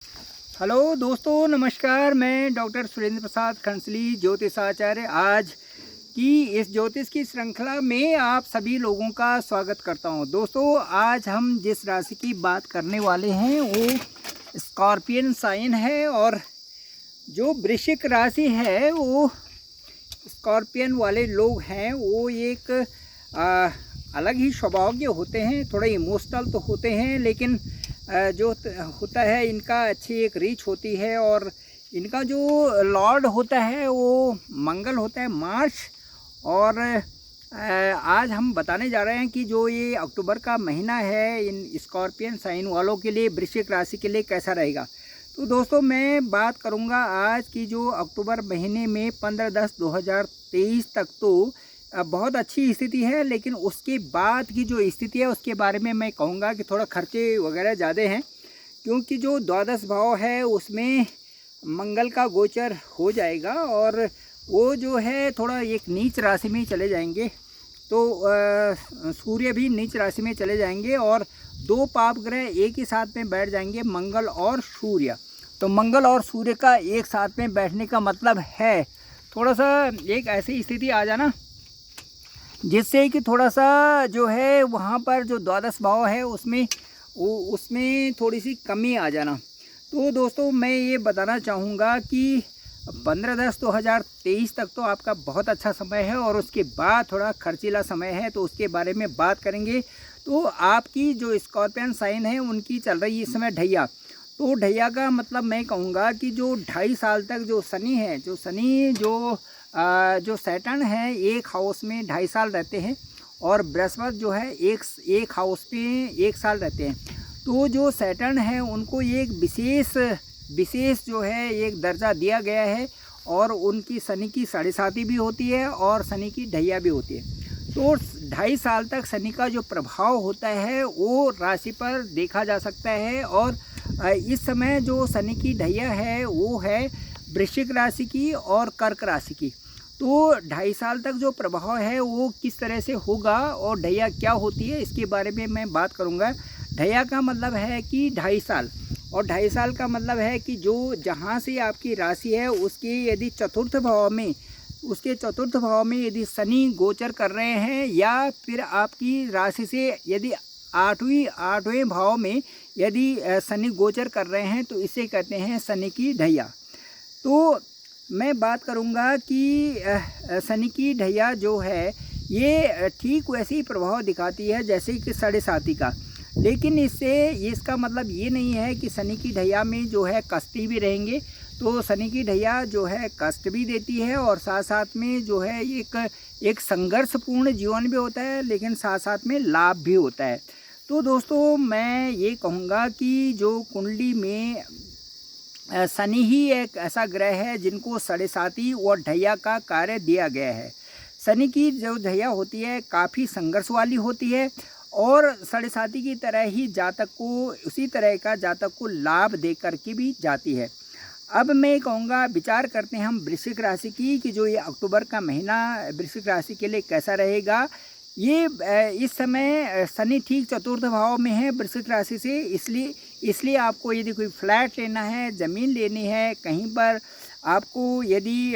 Hello दोस्तों, नमस्कार। मैं डॉक्टर सुरेंद्र प्रसाद खंसली, ज्योतिषाचार्य, आज की इस ज्योतिष की श्रृंखला में आप सभी लोगों का स्वागत करता हूं। दोस्तों, आज हम जिस राशि की बात करने वाले हैं वो स्कॉर्पियन साइन है, और जो वृश्चिक राशि है वो स्कॉर्पियन वाले लोग हैं वो एक अलग ही स्वभाव के होते हैं। थोड़े इमोशनल तो होते हैं, लेकिन जो होता है इनका अच्छी एक रीच होती है, और इनका जो लॉर्ड होता है वो मंगल होता है, मार्च। और आज हम बताने जा रहे हैं कि जो ये अक्टूबर का महीना है इन स्कॉर्पियन साइन वालों के लिए, वृश्चिक राशि के लिए कैसा रहेगा। तो दोस्तों, मैं बात करूंगा आज की जो अक्टूबर महीने में 15/10/2023 तक तो बहुत अच्छी स्थिति है, लेकिन उसके बाद की जो स्थिति है उसके बारे में मैं कहूँगा कि थोड़ा खर्चे वगैरह ज़्यादा हैं, क्योंकि जो द्वादश भाव है उसमें मंगल का गोचर हो जाएगा, और वो जो है थोड़ा एक नीच राशि में चले जाएंगे। तो सूर्य भी नीच राशि में चले जाएंगे, और दो पाप ग्रह एक ही साथ में बैठ जाएंगे, मंगल और सूर्य। तो मंगल और सूर्य का एक साथ में बैठने का मतलब है थोड़ा सा एक ऐसी स्थिति आ जाना जिससे कि थोड़ा सा जो है वहाँ पर जो द्वादश भाव है उसमें थोड़ी सी कमी आ जाना। तो दोस्तों, मैं ये बताना चाहूँगा कि 15/10/2023 तक तो आपका बहुत अच्छा समय है, और उसके बाद थोड़ा खर्चीला समय है, तो उसके बारे में बात करेंगे। तो आपकी जो स्कॉर्पियन साइन है उनकी चल रही है इस समय ढैया। तो ढैया का मतलब मैं कहूँगा कि जो 2.5 साल तक जो शनि है, जो सैटर्न है एक हाउस में 2.5 साल रहते हैं, और बृहस्पति जो है एक हाउस में 1 साल रहते हैं। तो जो सैटर्न है उनको एक विशेष जो है एक दर्जा दिया गया है, और उनकी शनि की 7.5 भी होती है और शनि की ढैया भी होती है। तो 2.5 साल तक शनि का जो प्रभाव होता है वो राशि पर देखा जा सकता है, और इस समय जो शनि की ढैया है वो है वृश्चिक राशि की और कर्क राशि की। तो 2.5 साल तक जो प्रभाव है वो किस तरह से होगा और ढैया क्या होती है इसके बारे में मैं बात करूंगा। ढैया का मतलब है कि 2.5 साल, और 2.5 साल का मतलब है कि जो जहाँ से आपकी राशि है उसके यदि चतुर्थ भाव में यदि शनि गोचर कर रहे हैं, या फिर आपकी राशि से यदि आठवें भाव में यदि शनि गोचर कर रहे हैं, तो इसे कहते हैं शनि की ढैया। तो मैं बात करूंगा कि शनि की ढैया जो है ये ठीक वैसे ही प्रभाव दिखाती है जैसे कि 7.5 का, लेकिन इसका मतलब ये नहीं है कि शनि की ढैया में जो है कष्ट भी रहेंगे। तो शनि की ढैया जो है कष्ट भी देती है, और साथ साथ में जो है एक संघर्षपूर्ण जीवन भी होता है, लेकिन साथ साथ में लाभ भी होता है। तो दोस्तों, मैं ये कहूँगा कि जो कुंडली में शनि ही एक ऐसा ग्रह है जिनको 7.5 और ढैया का कार्य दिया गया है। शनि की जो ढैया होती है काफ़ी संघर्ष वाली होती है, और 7.5 की तरह ही उसी तरह का जातक को लाभ दे करके भी जाती है। अब मैं कहूँगा विचार करते हैं हम वृश्चिक राशि की कि जो ये अक्टूबर का महीना वृश्चिक राशि के लिए कैसा रहेगा। ये इस समय शनि ठीक चतुर्थ भाव में है वृश्चिक राशि से, इसलिए आपको यदि कोई फ्लैट लेना है, ज़मीन लेनी है, कहीं पर आपको यदि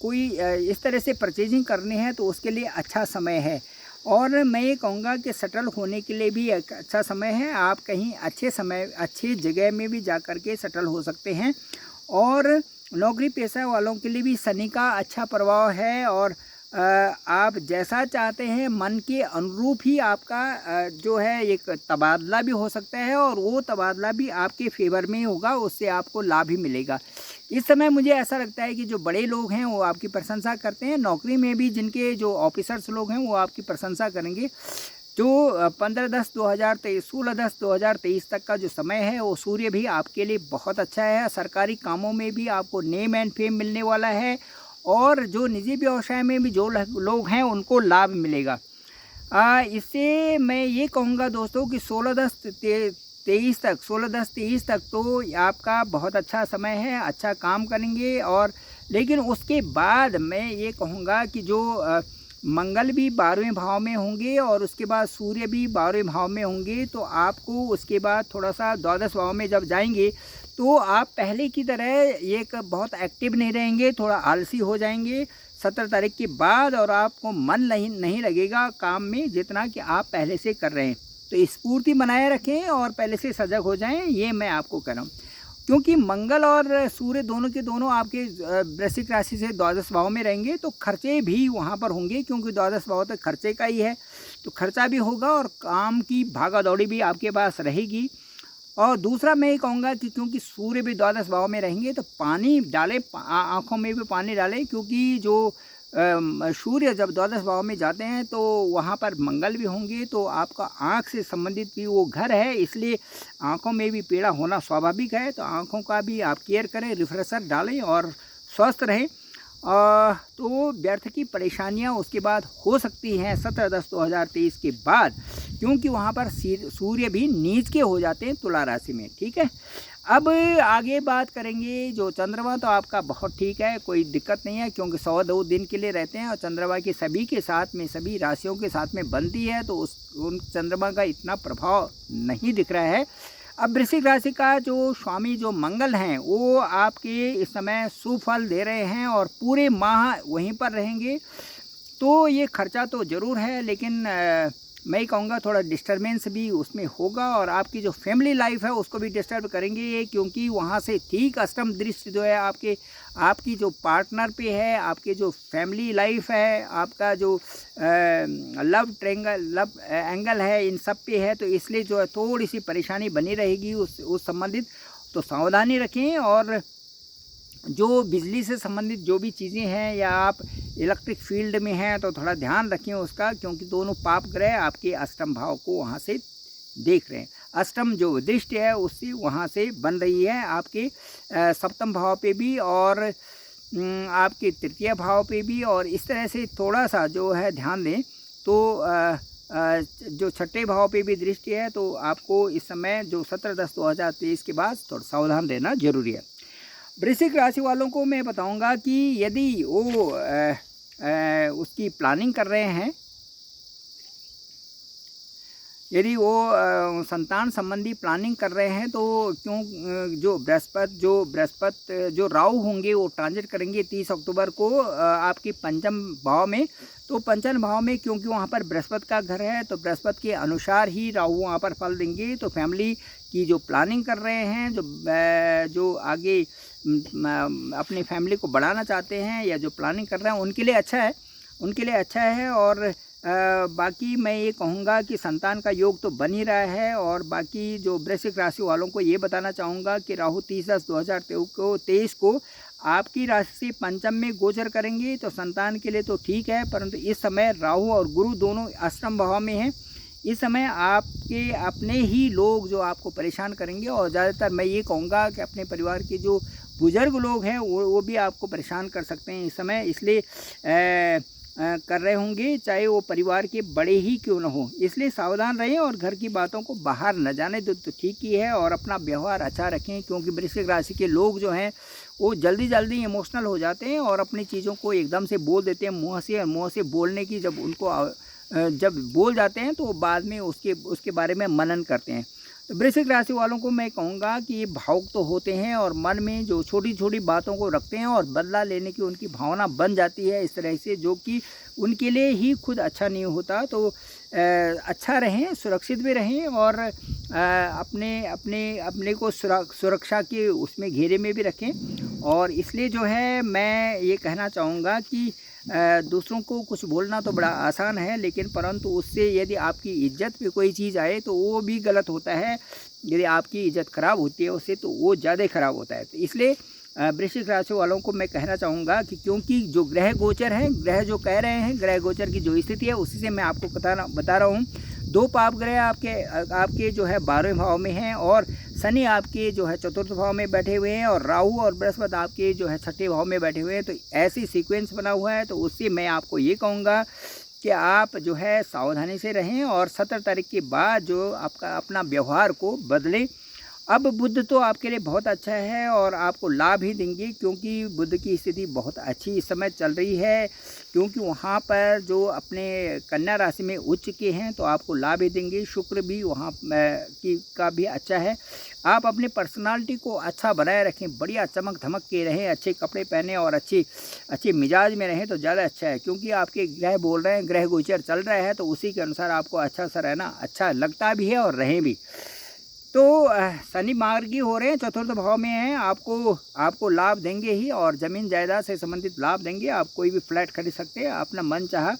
कोई इस तरह से परचेजिंग करनी है तो उसके लिए अच्छा समय है। और मैं ये कहूँगा कि सेटल होने के लिए भी एक अच्छा समय है। आप कहीं अच्छी जगह में भी जा कर के सेटल हो सकते हैं, और नौकरी पेशा वालों के लिए भी शनि का अच्छा प्रभाव है, और आप जैसा चाहते हैं मन के अनुरूप ही आपका जो है एक तबादला भी हो सकता है, और वो तबादला भी आपके फेवर में होगा, उससे आपको लाभ ही मिलेगा। इस समय मुझे ऐसा लगता है कि जो बड़े लोग हैं वो आपकी प्रशंसा करते हैं, नौकरी में भी जिनके जो ऑफिसर्स लोग हैं वो आपकी प्रशंसा करेंगे। जो 15/10/2023 16/10/2023 तक का जो समय है वो सूर्य भी आपके लिए बहुत अच्छा है। सरकारी कामों में भी आपको नेम एंड फेम मिलने वाला है, और जो निजी व्यवसाय में भी जो लोग हैं उनको लाभ मिलेगा। इससे मैं ये कहूँगा दोस्तों कि 16/10/23 तक तो आपका बहुत अच्छा समय है, अच्छा काम करेंगे। और लेकिन उसके बाद मैं ये कहूँगा कि जो मंगल भी 12वें भाव में होंगे और उसके बाद सूर्य भी 12वें भाव में होंगे, तो आपको उसके बाद थोड़ा सा द्वादश भाव में जब जाएंगे तो आप पहले की तरह एक बहुत एक्टिव नहीं रहेंगे, थोड़ा आलसी हो जाएंगे 17 तारीख के बाद, और आपको मन नहीं लगेगा काम में जितना कि आप पहले से कर रहे हैं। तो स्फूर्ति बनाए रखें और पहले से सजग हो जाएं, ये मैं आपको कह रहा हूँ। क्योंकि मंगल और सूर्य दोनों के दोनों आपके वृश्चिक राशि से द्वादश भाव में रहेंगे, तो खर्चे भी वहाँ पर होंगे, क्योंकि द्वादश भाव तक खर्चे का ही है, तो खर्चा भी होगा और काम की भागा दौड़ी भी आपके पास रहेगी। और दूसरा मैं ये कहूँगा कि क्योंकि सूर्य भी द्वादश भाव में रहेंगे तो पानी डालें, आँखों में भी पानी डालें, क्योंकि जो सूर्य जब द्वादश भाव में जाते हैं तो वहाँ पर मंगल भी होंगे, तो आपका आँख से संबंधित भी वो घर है, इसलिए आँखों में भी पीड़ा होना स्वाभाविक है। तो आँखों का भी आप केयर करें, रिफ्रेशर डालें और स्वस्थ रहें। तो व्यर्थ की परेशानियां उसके बाद हो सकती हैं 17/10/2023 के बाद, क्योंकि वहाँ पर सूर्य भी नीच के हो जाते हैं तुला राशि में। ठीक है, अब आगे बात करेंगे जो चंद्रमा, तो आपका बहुत ठीक है, कोई दिक्कत नहीं है, क्योंकि 102 दिन के लिए रहते हैं और चंद्रमा के सभी के साथ में, सभी राशियों के साथ में बनती है, तो उन चंद्रमा का इतना प्रभाव नहीं दिख रहा है। अब वृश्चिक राशि का जो स्वामी जो मंगल हैं वो आपके इस समय सुफल दे रहे हैं और पूरे माह वहीं पर रहेंगे, तो ये खर्चा तो ज़रूर है, लेकिन मैं कहूँगा थोड़ा डिस्टर्बेंस भी उसमें होगा और आपकी जो फैमिली लाइफ है उसको भी डिस्टर्ब करेंगे ये, क्योंकि वहाँ से ठीक अष्टम दृष्टि जो है आपकी जो पार्टनर पे है, आपके जो फैमिली लाइफ है, आपका जो लव एंगल है, इन सब पे है, तो इसलिए जो है थोड़ी सी परेशानी बनी रहेगी उस संबंधित। तो सावधानी रखें, और जो बिजली से संबंधित जो भी चीज़ें हैं या आप इलेक्ट्रिक फील्ड में हैं तो थोड़ा ध्यान रखें उसका, क्योंकि दोनों पाप ग्रह आपके अष्टम भाव को वहाँ से देख रहे हैं। अष्टम जो दृष्टि है उससे वहाँ से बन रही है आपके सप्तम भाव पे भी और आपके तृतीय भाव पे भी, और इस तरह से थोड़ा सा जो है ध्यान दें। तो जो छठे भाव पे भी दृष्टि है, तो आपको इस समय जो 17/10/2023 के बाद थोड़ा सावधान रहना जरूरी है। वृश्चिक राशि वालों को मैं बताऊंगा कि यदि वो उसकी प्लानिंग कर रहे हैं, यदि वो संतान संबंधी प्लानिंग कर रहे हैं, तो जो बृहस्पति जो राहु होंगे वो ट्रांजिट करेंगे 30 अक्टूबर को आपके पंचम भाव में। तो पंचम भाव में क्योंकि वहाँ पर बृहस्पति का घर है, तो बृहस्पति के अनुसार ही राहु वहाँ पर फल देंगे। तो फैमिली की जो प्लानिंग कर रहे हैं, जो आगे अपनी फैमिली को बढ़ाना चाहते हैं या जो प्लानिंग कर रहे हैं, उनके लिए अच्छा है। और बाकी मैं ये कहूँगा कि संतान का योग तो बन ही रहा है। और बाकी जो वृश्चिक राशि वालों को ये बताना चाहूँगा कि राहु 30/10/2023 को आपकी राशि से पंचम में गोचर करेंगे, तो संतान के लिए तो ठीक है, परंतु इस समय राहु और गुरु दोनों अष्टम भाव में हैं। इस समय आपके अपने ही लोग जो आपको परेशान करेंगे, और ज़्यादातर मैं ये कहूँगा कि अपने परिवार के जो बुज़ुर्ग लोग हैं वो भी आपको परेशान कर सकते हैं इस समय, इसलिए कर रहे होंगे, चाहे वो परिवार के बड़े ही क्यों न हो। इसलिए सावधान रहें और घर की बातों को बाहर न जाने दो तो ठीक ही है। और अपना व्यवहार अच्छा रखें, क्योंकि वृश्चिक राशि के लोग जो हैं वो जल्दी इमोशनल हो जाते हैं और अपनी चीज़ों को एकदम से बोल देते हैं मुँह से बोलने की जब बोल जाते हैं तो बाद में उसके बारे में मनन करते हैं। तो वृश्चिक राशि वालों को मैं कहूँगा कि ये भावुक तो होते हैं और मन में जो छोटी छोटी बातों को रखते हैं और बदला लेने की उनकी भावना बन जाती है इस तरह से, जो कि उनके लिए ही खुद अच्छा नहीं होता। तो अच्छा रहें, सुरक्षित भी रहें और अपने को सुरक्षा के उसमें घेरे में भी रखें। और इसलिए जो है मैं ये कहना चाहूँगा कि दूसरों को कुछ बोलना तो बड़ा आसान है, लेकिन परंतु उससे यदि आपकी इज्जत पे कोई चीज़ आए तो वो भी गलत होता है। यदि आपकी इज्जत ख़राब होती है उससे, तो वो ज़्यादा ख़राब होता है। तो इसलिए वृश्चिक राशि वालों को मैं कहना चाहूँगा कि क्योंकि जो ग्रह गोचर हैं, ग्रह जो कह रहे हैं, ग्रह गोचर की जो स्थिति है उसी से मैं आपको बता रहा हूँ। 2 पाप ग्रह आपके जो है 12वें भाव में हैं, और शनि आपके जो है 4th भाव में बैठे हुए हैं, और राहु और बृहस्पति आपके जो है 6ठे भाव में बैठे हुए हैं। तो ऐसी सीक्वेंस बना हुआ है। तो उससे मैं आपको ये कहूँगा कि आप जो है सावधानी से रहें और 17 तारीख के बाद जो आपका अपना व्यवहार को बदलें। अब बुध तो आपके लिए बहुत अच्छा है और आपको लाभ ही देंगे, क्योंकि बुध की स्थिति बहुत अच्छी इस समय चल रही है, क्योंकि वहाँ पर जो अपने कन्या राशि में उच्च के हैं तो आपको लाभ ही देंगे। शुक्र भी वहाँ का भी अच्छा है। आप अपनी पर्सनालिटी को अच्छा बनाए रखें, बढ़िया चमक धमक के रहें, अच्छे कपड़े पहने और अच्छे मिजाज में रहें तो ज़्यादा अच्छा है, क्योंकि आपके ग्रह बोल रहे हैं, ग्रह गोचर चल रहा है, तो उसी के अनुसार आपको अच्छा सा रहना अच्छा लगता भी है और रहें भी। तो शनि मार्गी हो रहे हैं, चतुर्थ भाव में हैं, आपको लाभ देंगे ही और ज़मीन जायदाद से संबंधित लाभ देंगे। आप कोई भी फ्लैट खरीद सकते हैं अपना मन चाहा,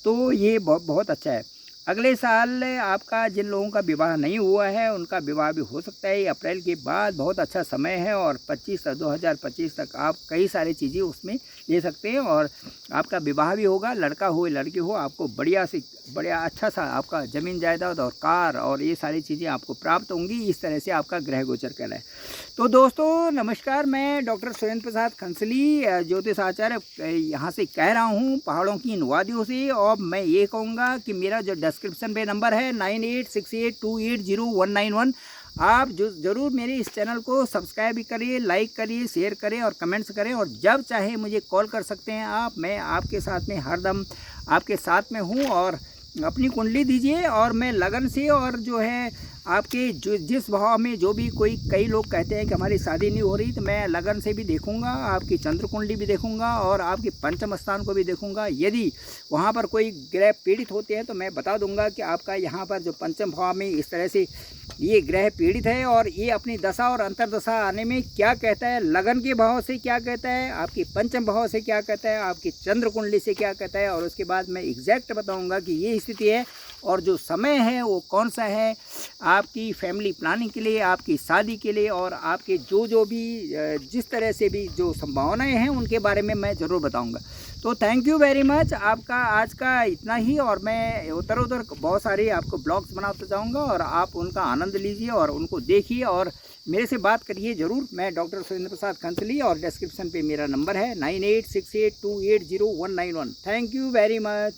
तो ये बहुत अच्छा है। अगले साल आपका जिन लोगों का विवाह नहीं हुआ है उनका विवाह भी हो सकता है। अप्रैल के बाद बहुत अच्छा समय है और 2025 तक आप कई सारी चीज़ें उसमें ले सकते हैं और आपका विवाह भी होगा। लड़का हो या लड़की हो, आपको बढ़िया अच्छा सा आपका ज़मीन जायदाद और कार और ये सारी चीज़ें आपको प्राप्त होंगी। इस तरह से आपका ग्रह गोचर कर रहा है। तो दोस्तों नमस्कार, मैं डॉक्टर सुरेंद्र प्रसाद खंसली ज्योतिष आचार्य यहाँ से कह रहा हूँ, पहाड़ों की इन वादियों से। और मैं ये कहूँगा कि मेरा जो डिस्क्रिप्शन पे नंबर है 9868280191, आप जो ज़रूर मेरे इस चैनल को सब्सक्राइब भी करिए, लाइक करिए, शेयर करें और कमेंट्स करें। और जब चाहे मुझे कॉल कर सकते हैं आप, मैं आपके साथ में हरदम आपके साथ में हूँ। और अपनी कुंडली दीजिए और मैं लगन से, और जो है आपके जिस भाव में जो भी कई लोग कहते हैं कि हमारी शादी नहीं हो रही, तो मैं लगन से भी देखूंगा, आपकी चंद्र कुंडली भी देखूंगा और आपके पंचम स्थान को भी देखूंगा। यदि वहां पर कोई ग्रह पीड़ित होते हैं तो मैं बता दूंगा कि आपका यहाँ पर जो पंचम भाव में इस तरह से ये ग्रह पीड़ित है और ये अपनी दशा और अंतरदशा आने में क्या कहता है, लगन के भाव से क्या कहता है, आपकी पंचम भाव से क्या कहता है, आपकी चंद्र कुंडली से क्या कहता है। और उसके बाद मैं एग्जैक्ट बताऊंगा कि ये स्थिति है और जो समय है वो कौन सा है आपकी फैमिली प्लानिंग के लिए, आपकी शादी के लिए और आपके जो भी जिस तरह से भी जो संभावनाएं हैं उनके बारे में मैं ज़रूर बताऊंगा। तो थैंक यू वेरी मच, आपका आज का इतना ही। और मैं उधर बहुत सारे आपको ब्लॉग्स बनाता जाऊंगा और आप उनका आनंद लीजिए और उनको देखिए और मेरे से बात करिए ज़रूर। मैं डॉक्टर सुरेंद्र प्रसाद खंसली और डिस्क्रिप्शन पे मेरा नंबर है 9868280191। Thank you very much.